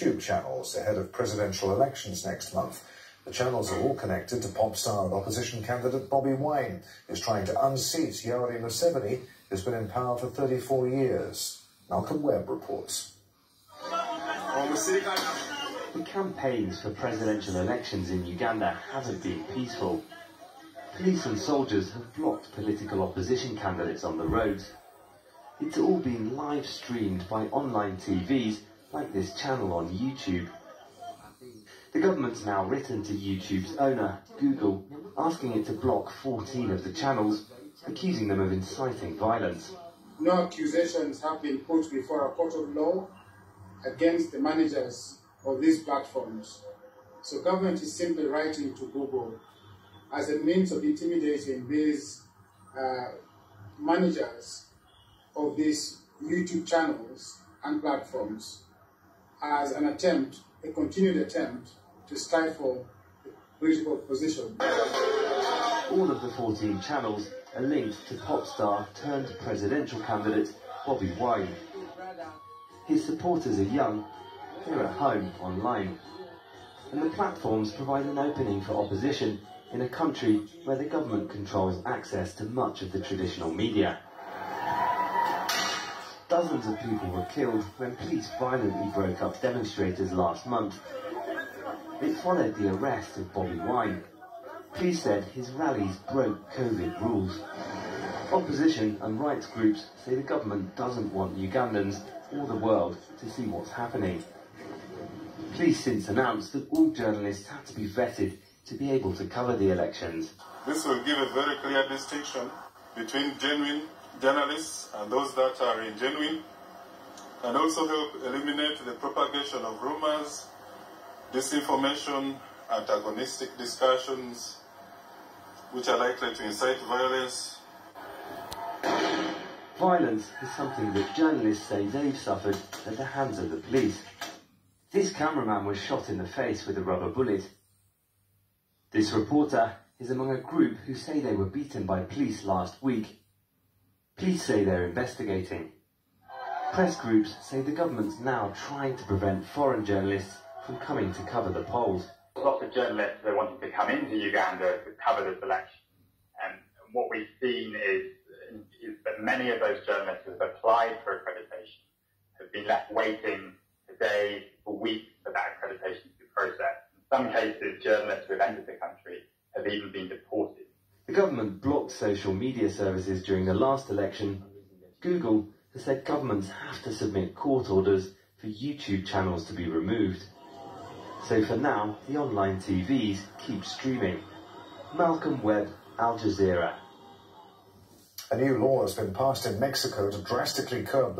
YouTube channels ahead of presidential elections next month. The channels are all connected to pop star and opposition candidate Bobi Wine, who's trying to unseat Yoweri Museveni, who's been in power for 34 years. Malcolm Webb reports. The campaigns for presidential elections in Uganda haven't been peaceful. Police and soldiers have blocked political opposition candidates on the roads. It's all been live streamed by online TVs like this channel on YouTube. The government's now written to YouTube's owner, Google, asking it to block 14 of the channels, accusing them of inciting violence. No accusations have been put before a court of law against the managers of these platforms. So government is simply writing to Google as a means of intimidating these managers of these YouTube channels and platforms as an attempt, a continued attempt to stifle the political opposition. All of the 14 channels are linked to pop star turned presidential candidate Bobi Wine. His supporters are young, they're at home online, and the platforms provide an opening for opposition in a country where the government controls access to much of the traditional media. Dozens of people were killed when police violently broke up demonstrators last month. It followed the arrest of Bobi Wine. Police said his rallies broke COVID rules. Opposition and rights groups say the government doesn't want Ugandans or the world to see what's happening. Police since announced that all journalists have to be vetted to be able to cover the elections. This will give a very clear distinction between genuine journalists and those that are ingenuine, and also help eliminate the propagation of rumors, disinformation, antagonistic discussions, which are likely to incite violence. Violence is something that journalists say they've suffered at the hands of the police. This cameraman was shot in the face with a rubber bullet. This reporter is among a group who say they were beaten by police last week. Police say they're investigating. Press groups say the government's now trying to prevent foreign journalists from coming to cover the polls. Lots of journalists are wanting to come into Uganda to cover this election. And what we've seen is that many of those journalists who have applied for accreditation have been left waiting for days, for weeks for that accreditation to be processed. In some cases, journalists who have entered the country have even been deported. The government blocked social media services during the last election. Google has said governments have to submit court orders for YouTube channels to be removed. So for now, the online TVs keep streaming. Malcolm Webb, Aljazeera. A new law has been passed in Mexico to drastically curb